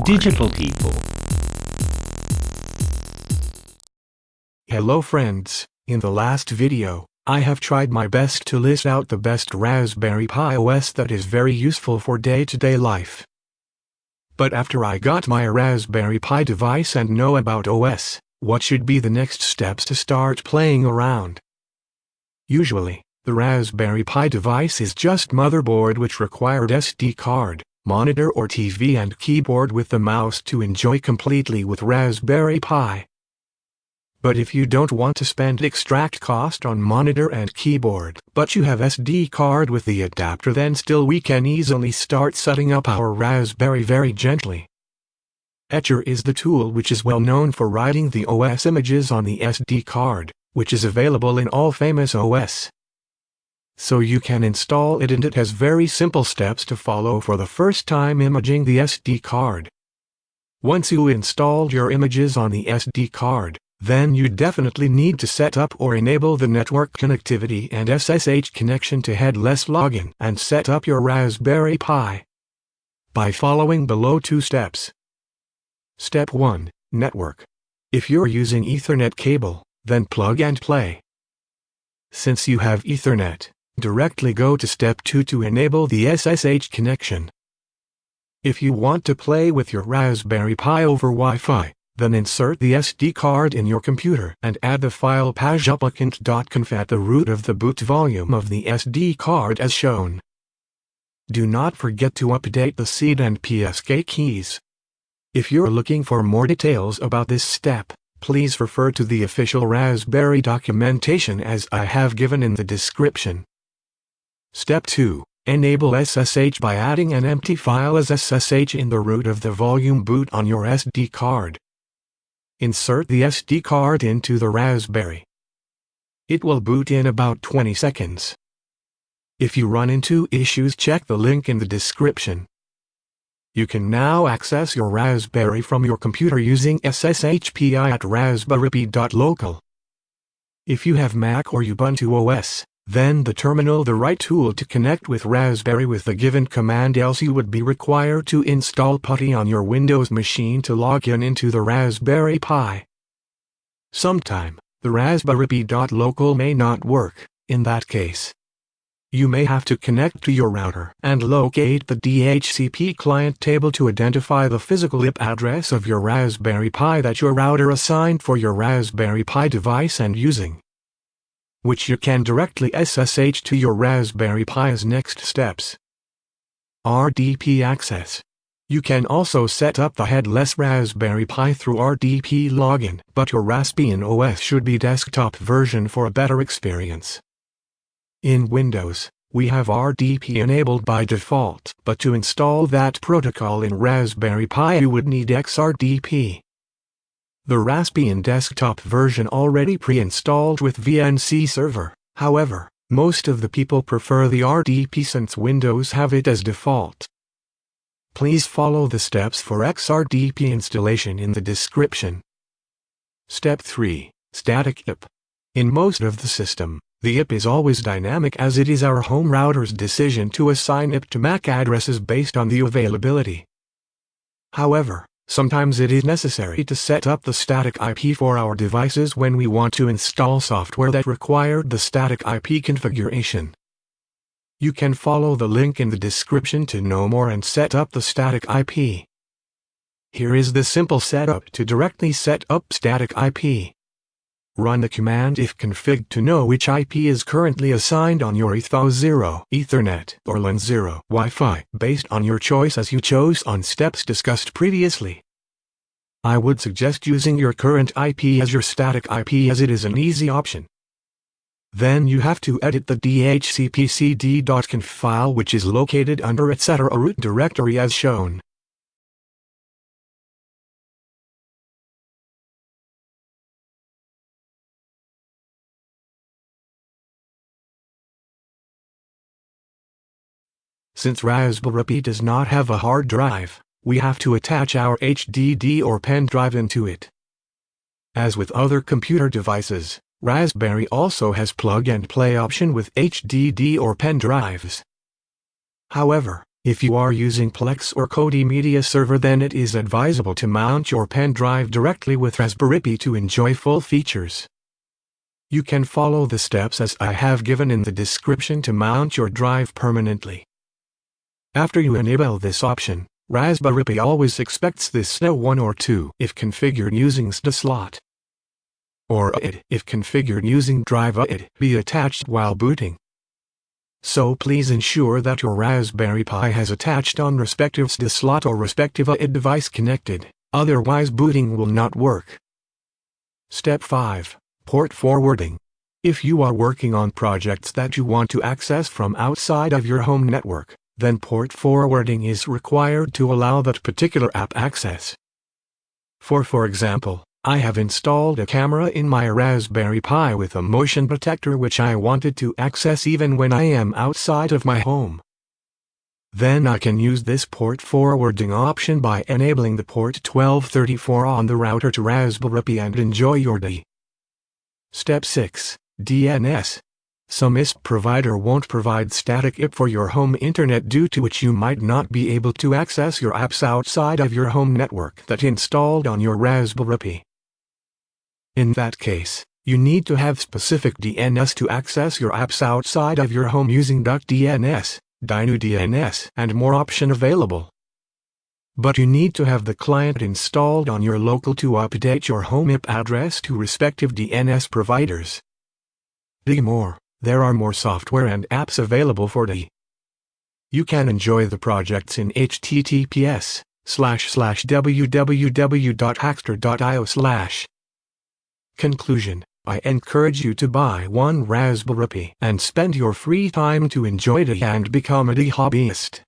Digital people. Hello friends, in the last video, I have tried my best to list out the best Raspberry Pi OS that is very useful for day-to-day life. But after I got my Raspberry Pi device and know about OS, what should be the next steps to start playing around? Usually, the Raspberry Pi device is just motherboard which required SD card, monitor or TV and keyboard with the mouse to enjoy completely with Raspberry Pi. But if you don't want to spend extra cost on monitor and keyboard, but you have SD card with the adapter, then still we can easily start setting up our Raspberry very gently. Etcher is the tool which is well known for writing the OS images on the SD card, which is available in all famous OS. So you can install it, and it has very simple steps to follow for the first time imaging the SD card. Once you installed your images on the SD card, then you definitely need to set up or enable the network connectivity and SSH connection to headless login and set up your Raspberry Pi by following below 2 steps. Step 1. Network. If you're using Ethernet cable, then plug and play. Since you have Ethernet, directly go to step 2 to enable the SSH connection. If you want to play with your Raspberry Pi over Wi-Fi, then insert the SD card in your computer and add the file apt-get.conf at the root of the boot volume of the SD card as shown. Do not forget to update the SID and PSK keys. If you're looking for more details about this step, please refer to the official Raspberry documentation as I have given in the description. Step 2. Enable SSH by adding an empty file as SSH in the root of the volume boot on your SD card. Insert the SD card into the Raspberry. It will boot in about 20 seconds. If you run into issues, check the link in the description. You can now access your Raspberry from your computer using SSHPI at raspberrypi.local. If you have Mac or Ubuntu OS, then the terminal the right tool to connect with Raspberry with the given command, else you would be required to install PuTTY on your Windows machine to log in into the Raspberry Pi. Sometime, the raspberrypi.local may not work. In that case, you may have to connect to your router and locate the DHCP client table to identify the physical IP address of your Raspberry Pi that your router assigned for your Raspberry Pi device and using, which you can directly SSH to your Raspberry Pi as next steps. RDP Access. You can also set up the headless Raspberry Pi through RDP login, but your Raspbian OS should be desktop version for a better experience. In Windows, we have RDP enabled by default, but to install that protocol in Raspberry Pi you would need xrdp. The Raspbian desktop version already pre-installed with VNC server. However, most of the people prefer the RDP since Windows have it as default. Please follow the steps for xrdp installation in the description. Step 3. Static IP. In most of the system, the IP is always dynamic as it is our home router's decision to assign IP to MAC addresses based on the availability. However, sometimes it is necessary to set up the static IP for our devices when we want to install software that required the static IP configuration. You can follow the link in the description to know more and set up the static IP. Here is the simple setup to directly set up static IP. Run the command ifconfig to know which IP is currently assigned on your Eth0, Ethernet, or LAN 0 Wi-Fi, based on your choice as you chose on steps discussed previously. I would suggest using your current IP as your static IP as it is an easy option. Then you have to edit the dhcpcd.conf file which is located under etc. root directory as shown. Since Raspberry Pi does not have a hard drive, we have to attach our HDD or pen drive into it. As with other computer devices, Raspberry also has plug and play option with HDD or pen drives. However, If you are using Plex or Kodi Media Server, then it is advisable to mount your pen drive directly with Raspberry Pi to enjoy full features. You can follow the steps as I have given in the description to mount your drive permanently. After you enable this option, Raspberry Pi always expects this SNO1 or 2 if configured using SD slot, or apt if configured using drive apt be attached while booting. So please ensure that your Raspberry Pi has attached on respective SD slot or respective apt device connected, otherwise booting will not work. Step 5. Port forwarding. If you are working on projects that you want to access from outside of your home network, then port forwarding is required to allow that particular app access. For example, I have installed a camera in my Raspberry Pi with a motion detector which I wanted to access even when I am outside of my home. Then I can use this port forwarding option by enabling the port 1234 on the router to Raspberry Pi and enjoy your day. Step 6. DNS. Some ISP provider won't provide static IP for your home internet, due to which you might not be able to access your apps outside of your home network that installed on your Raspberry Pi. In that case, you need to have specific DNS to access your apps outside of your home using DuckDNS, DynoDNS, and more option available. But you need to have the client installed on your local to update your home IP address to respective DNS providers. There are more software and apps available for DE. You can enjoy the projects in https://www.hackster.io/. Conclusion: I encourage you to buy one Raspberry Pi and spend your free time to enjoy DE and become a DE hobbyist.